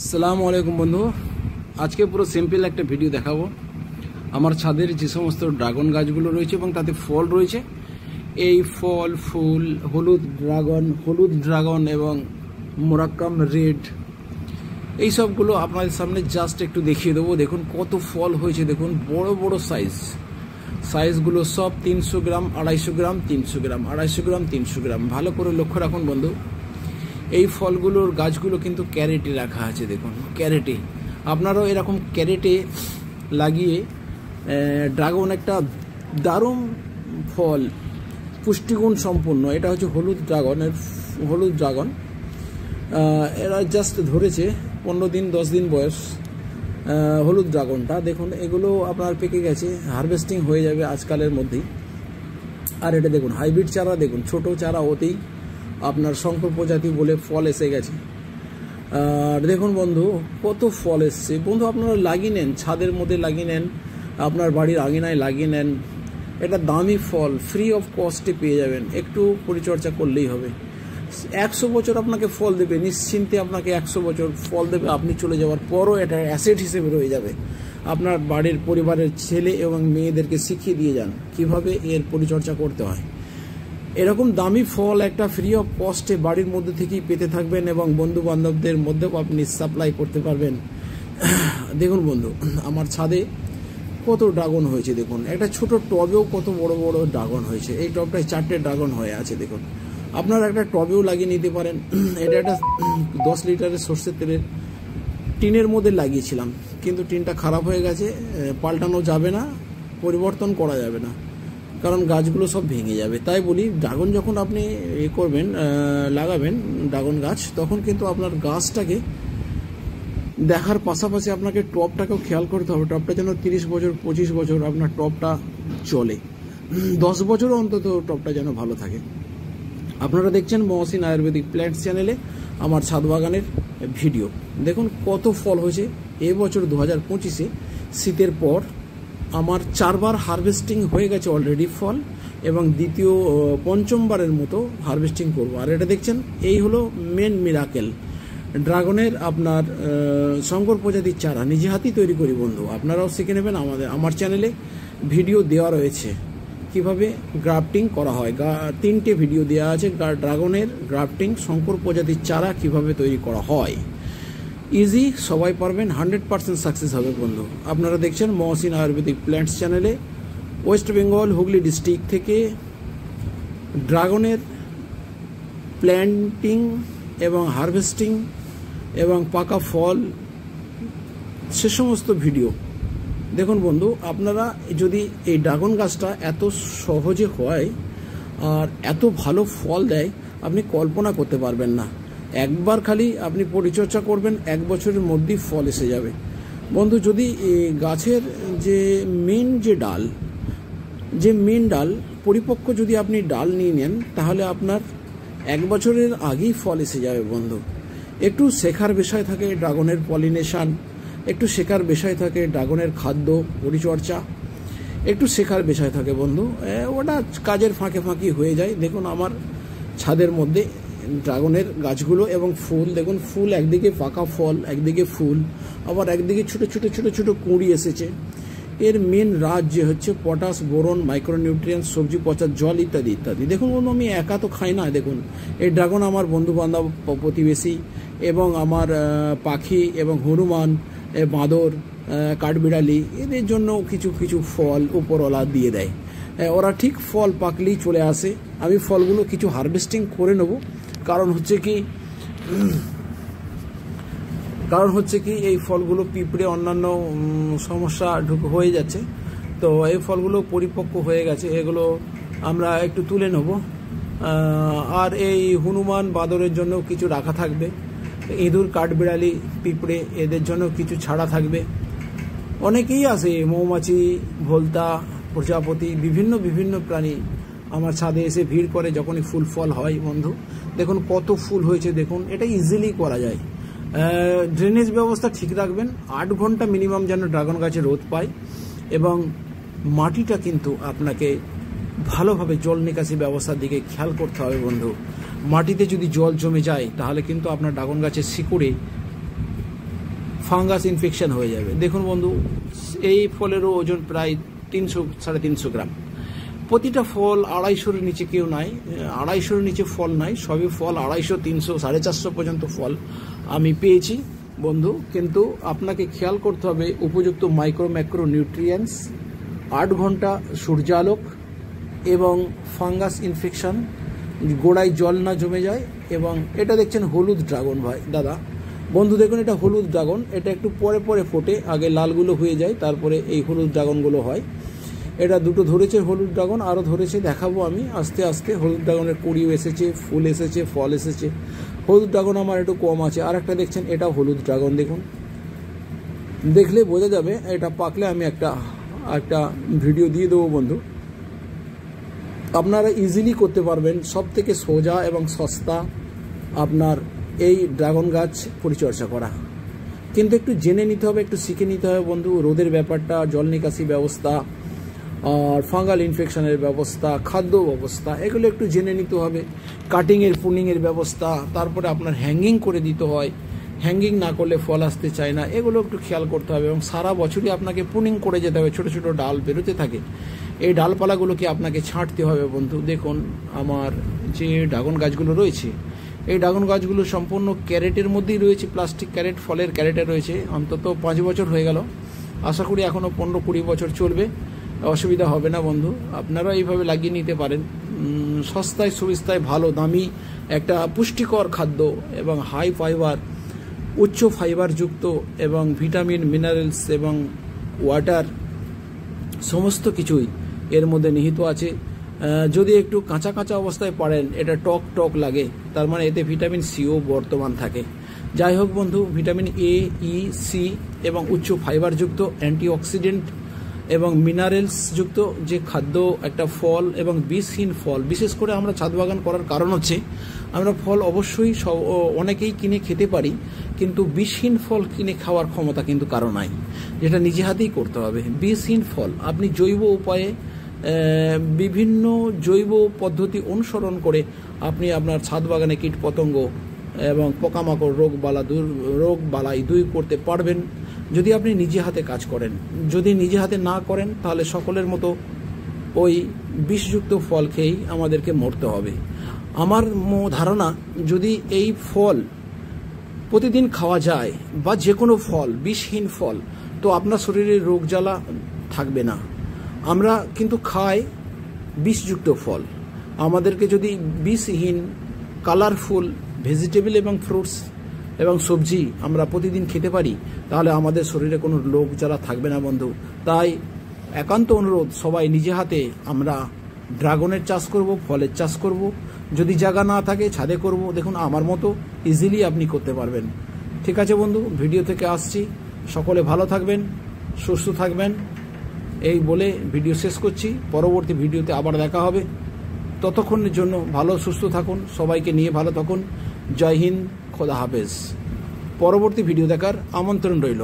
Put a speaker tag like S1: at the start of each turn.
S1: আসসালামু আলাইকুম বন্ধু, আজকে পুরো সিম্পল একটা ভিডিও দেখাবো। আমার ছাদের যে সমস্ত ড্রাগন গাছগুলো রয়েছে এবং তাতে ফল রয়েছে, এই ফল ফুল হলুদ ড্রাগন এবং মোরাক্কাম রেড, এই সবগুলো আপনাদের সামনে জাস্ট একটু দেখিয়ে দেবো। দেখুন কত ফল হয়েছে, দেখুন বড় বড় সাইজগুলো সব 300 গ্রাম, 250 গ্রাম, 300 গ্রাম, 250 গ্রাম, 300 গ্রাম। ভালো করে লক্ষ্য রাখুন বন্ধু, এই ফলগুলোর গাছগুলো কিন্তু ক্যারেটে রাখা আছে। দেখুন ক্যারেটে, আপনারাও এরকম ক্যারেটে লাগিয়ে ড্রাগন একটা দারুণ ফল, পুষ্টিগুণ সম্পন্ন। এটা হচ্ছে হলুদ ড্রাগন। এরা জাস্ট ধরেছে 15 দিন 10 দিন বয়স হলুদ ড্রাগনটা। দেখুন এগুলো আপনার পেকে গেছে, হারভেস্টিং হয়ে যাবে আজকালের মধ্যেই। আর এটা দেখুন হাইব্রিড চারা, দেখুন ছোট চারা ওতেই আপনার শঙ্কর প্রজাতি বলে ফল এসে গেছে। আর দেখুন বন্ধু কত ফল এসছে। বন্ধু আপনারা লাগিয়ে নেন, ছাদের মধ্যে লাগিয়ে নেন, আপনার বাড়ির আঙিনায় লাগিয়ে নেন। এটা দামি ফল, ফ্রি অফ কস্টে পেয়ে যাবেন, একটু পরিচর্যা করলেই হবে। 100 বছর আপনাকে ফল দেবে, নিশ্চিন্তে আপনাকে 100 বছর ফল দেবে। আপনি চলে যাওয়ার পরও এটা অ্যাসেট হিসেবে রয়ে যাবে। আপনার বাড়ির পরিবারের ছেলে এবং মেয়েদেরকে শিখিয়ে দিয়ে যান কিভাবে এর পরিচর্যা করতে হয়। এরকম দামি ফল একটা ফ্রি অফ কস্টে বাড়ির মধ্যে থেকেই পেতে থাকবেন এবং বন্ধু বান্ধবদের মধ্যেও আপনি সাপ্লাই করতে পারবেন। দেখুন বন্ধু আমার ছাদে কত ড্রাগন হয়েছে, দেখুন একটা ছোট টবেও কত বড় বড় ড্রাগন হয়েছে। এই টবটায় 4টে ড্রাগন হয়ে আছে। দেখুন আপনারা একটা টবেও লাগিয়ে নিতে পারেন। এটা একটা 10 লিটারের সর্ষের তেলের টিনের মধ্যে লাগিয়েছিলাম, কিন্তু টিনটা খারাপ হয়ে গেছে, পাল্টানো যাবে না, পরিবর্তন করা যাবে না, কারণ গাছগুলো সব ভেঙে যাবে। তাই বলি ড্রাগন যখন আপনি লাগাবেন ড্রাগন গাছ, তখন কিন্তু আপনার গাছটাকে দেখার পাশাপাশি আপনাকে টবটাকেও খেয়াল করতে হবে। টবটা যেন 30 বছর 25 বছর আপনার টবটা চলে, 10 বছরও অন্তত টবটা যেন ভালো থাকে। আপনারা দেখছেন মহসিন আয়ুর্বেদিক প্ল্যান্টস চ্যানেলে আমার ছাদ বাগানের ভিডিও। দেখুন কত ফল হয়েছে এবছর 2025-এ। শীতের পর আমার 4বার হারভেস্টিং হয়ে গেছে অলরেডি ফল, এবং দ্বিতীয় পঞ্চমবারের মতো হারভেস্টিং করব। আর এটা দেখছেন এই হলো মেন মিরাকেল ড্রাগনের আপনার শঙ্কর প্রজাতির চারা নিজে হাতেই তৈরি করি বন্ধু। আপনারাও শিখে নেবেন, আমার চ্যানেলে ভিডিও দেওয়া রয়েছে কিভাবে গ্রাফটিং করা হয়। 3টে ভিডিও দেওয়া আছে ড্রাগনের গ্রাফটিং, শঙ্কর প্রজাতির চারা কিভাবে তৈরি করা হয়। ইজি, সবাই পারবেন, 100% সাকসেস হবে বন্ধু। আপনারা দেখছেন মহসিন আয়ুর্বেদিক প্ল্যান্টস চ্যানেলে। ওয়েস্ট বেঙ্গল হুগলি ডিস্ট্রিক্ট থেকে ড্রাগনের প্ল্যান্টিং এবং হারভেস্টিং এবং পাকা ফল সে সমস্ত ভিডিও দেখুন বন্ধু। আপনারা যদি এই ড্রাগন গাছটা এত সহজে হয় আর এত ভালো ফল দেয়, আপনি কল্পনা করতে পারবেন না। একবার খালি আপনি পরিচর্যা করবেন, 1 বছরের মধ্যেই ফল এসে যাবে বন্ধু। যদি গাছের যে মেন ডাল পরিপক্ক যদি আপনি ডাল নিয়ে নেন, তাহলে আপনার 1 বছরের আগেই ফল এসে যাবে বন্ধু। একটু শেখার বিষয় থাকে ড্রাগনের পলিনেশন, একটু শেখার বিষয় থাকে ড্রাগনের খাদ্য পরিচর্যা, একটু শেখার বিষয় থাকে বন্ধু। ওটা কাজের ফাঁকে হয়ে যায়। দেখুন আমার ছাদের মধ্যে ড্রাগনের গাছগুলো এবং ফুল, দেখুন ফুল একদিকে পাকা ফল, একদিকে ফুল, আবার একদিকে ছোট ছোট ছোট ছোট কুঁড়ি এসেছে। এর মেন রাজ যে হচ্ছে পটাশ, বোরন, মাইক্রোনিউট্রিয়েন্টস, সবজি পচার জল ইত্যাদি ইত্যাদি। দেখুন বন্ধু আমি একা তো খাই না। দেখুন এই ড্রাগন আমার বন্ধু বান্ধব, প্রতিবেশী এবং আমার পাখি এবং হনুমান, বাঁদর, কাঠবিড়ালি, এদের জন্য কিছু কিছু ফল উপরওয়ালা দিয়ে দেয়। ওরা ঠিক ফল পাকলেই চলে আসে। আমি ফলগুলো কিছু হারভেস্টিং করে নেব, কারণ হচ্ছে কি এই ফলগুলো পিঁপড়ে অন্যান্য সমস্যা হয়ে যাচ্ছে। তো এই ফলগুলো পরিপক্ক হয়ে গেছে, এগুলো আমরা একটু তুলে নেব। আর এই হনুমান বাঁদরের জন্য কিছু রাখা থাকবে, ইঁদুর, কাঠবিড়ালি, পিঁপড়ে এদের জন্য কিছু ছাড়া থাকবে। অনেকেই আসে, মৌমাছি, ভোলতা, প্রজাপতি, বিভিন্ন প্রাণী আমার ছাদে এসে ভিড় করে যখনই ফুল ফল হয় বন্ধু। দেখুন কত ফুল হয়েছে, দেখুন এটা ইজিলি করা যায়। ড্রেনেজ ব্যবস্থা ঠিক রাখবেন, 8 ঘন্টা মিনিমাম যেন ড্রাগন গাছে রোদ পায়, এবং মাটিটা কিন্তু আপনাকে ভালোভাবে জল নিকাশি ব্যবস্থার দিকে খেয়াল করতে হবে বন্ধু। মাটিতে যদি জল জমে যায় তাহলে কিন্তু আপনার ড্রাগন গাছের শিকড়ে ফাঙ্গাস ইনফেকশন হয়ে যাবে। দেখুন বন্ধু, এই ফলেরও ওজন প্রায় 300-350 গ্রাম। প্রতিটা ফল 250-র নিচে কেউ নাই, 250-র নিচে ফল নাই, সবই ফল 250, 300, 450 পর্যন্ত ফল আমি পেয়েছি বন্ধু। কিন্তু আপনাকে খেয়াল করতে হবে উপযুক্ত ম্যাক্রো নিউট্রিয়েন্টস, 8 ঘন্টা সূর্যালোক এবং ফাঙ্গাস ইনফেকশন, গোড়ায় জল না জমে যায়। এবং এটা দেখছেন হলুদ ড্রাগন ভাই দাদা বন্ধু, দেখুন এটা হলুদ ড্রাগন, এটা একটু পরে পরে ফোটে, আগে লালগুলো হয়ে যায় তারপরে এই হলুদ ড্রাগনগুলো হয়। এটা দুটো ধরেছে হলুদ ড্রাগন, আরও ধরেছে, দেখাবো আমি আস্তে আস্তে। হলুদ ড্রাগনের কুড়িও এসেছে, ফুল এসেছে, ফল এসেছে। হলুদ ড্রাগন আমার একটু কম আছে। আর একটা দেখছেন, এটা হলুদ ড্রাগন, দেখুন, দেখলে বোঝা যাবে। এটা পাকলে আমি একটা ভিডিও দিয়ে দেবো বন্ধু, আপনারা ইজিলি করতে পারবেন। সব থেকে সোজা এবং সস্তা আপনার এই ড্রাগন গাছ পরিচর্যা করা, কিন্তু একটু জেনে নিতে হবে, একটু শিখে নিতে হবে বন্ধু। রোদের ব্যাপারটা, জল নিকাশি ব্যবস্থা, আর ফাঙ্গাল ইনফেকশনের ব্যবস্থা, খাদ্য ব্যবস্থা, এগুলো একটু জেনে নিতে হবে। কাটিংয়ের পুনিংয়ের ব্যবস্থা, তারপরে আপনার হ্যাঙ্গিং করে দিতে হয়, হ্যাঙ্গিং না করলে ফল আসতে চায় না, এগুলো একটু খেয়াল করতে হবে। এবং সারা বছরই আপনাকে পুনিং করে যেতে হবে, ছোটো ছোটো ডাল বেরোতে থাকে, এই ডালপালাগুলোকে আপনাকে ছাঁটতে হবে বন্ধু। দেখুন আমার যে ড্রাগন গাছগুলো রয়েছে, এই ড্রাগন গাছগুলো সম্পূর্ণ ক্যারেটের মধ্যেই রয়েছে, প্লাস্টিক ক্যারেট, ফলের ক্যারেটে রয়েছে। অন্তত 5 বছর হয়ে গেল, আশা করি এখনও 15-20 বছর চলবে, অসুবিধা হবে না বন্ধু। আপনারা এইভাবে লাগিয়ে নিতে পারেন। সস্তায় সুবিস্তায় ভালো দামি একটা পুষ্টিকর খাদ্য এবং হাই ফাইবার, উচ্চ ফাইবারযুক্ত এবং ভিটামিন, মিনারেলস এবং ওয়াটার সমস্ত কিছুই এর মধ্যে নিহিত আছে। যদি একটু কাঁচা কাঁচা অবস্থায় পারেন, এটা টক টক লাগে, তার মানে এতে ভিটামিন সিও বর্তমান থাকে। যাই হোক বন্ধু, ভিটামিন এ, ই, সি এবং উচ্চ ফাইবারযুক্ত, অ্যান্টিঅক্সিডেন্ট এবং মিনারেলস যুক্ত যে খাদ্য একটা ফল এবং বিষহীন ফল। বিশেষ করে আমরা ছাদ বাগান করার কারণ হচ্ছে আমরা ফল অবশ্যই অনেকেই কিনে খেতে পারি, কিন্তু বিষহীন ফল কিনে খাওয়ার ক্ষমতা কিন্তু কারো নাই, যেটা নিজে হাতেই করতে হবে। বিষহীন ফল আপনি জৈব উপায়ে, বিভিন্ন জৈব পদ্ধতি অনুসরণ করে আপনি আপনার ছাদ বাগানে কীটপতঙ্গ এবং পোকামাকড় রোগ বালাই দূর করতে পারবেন, যদি আপনি নিজে হাতে কাজ করেন। যদি নিজে হাতে না করেন, তাহলে সকলের মতো ওই বিষযুক্ত ফল খেয়েই আমাদেরকে মরতে হবে। আমার ধারণা, যদি এই ফল প্রতিদিন খাওয়া যায়, বা যে কোনো ফল, বিষহীন ফল, তো আপনার শরীরে রোগ জ্বালা থাকবে না। আমরা কিন্তু খাই বিষযুক্ত ফল। আমাদেরকে যদি বিষহীন, কালারফুল ভেজিটেবল এবং ফ্রুটস এবং সবজি আমরা প্রতিদিন খেতে পারি, তাহলে আমাদের শরীরে কোনো রোগ জ্বালা থাকবে না বন্ধু। তাই একান্ত অনুরোধ, সবাই নিজে হাতে আমরা ড্রাগনের চাষ করব, ফলের চাষ করব। যদি জায়গা না থাকে ছাদে করব। দেখুন আমার মতো ইজিলি আপনি করতে পারবেন। ঠিক আছে বন্ধু, ভিডিও থেকে আসছি। সকলে ভালো থাকবেন, সুস্থ থাকবেন, এই বলে ভিডিও শেষ করছি। পরবর্তী ভিডিওতে আবার দেখা হবে। ততক্ষণের জন্য ভালো সুস্থ থাকুন, সবাইকে নিয়ে ভালো থাকুন। জয় হিন্দ, খোদা হাফেজ। পরবর্তী ভিডিও দেখার আমন্ত্রণ রইল।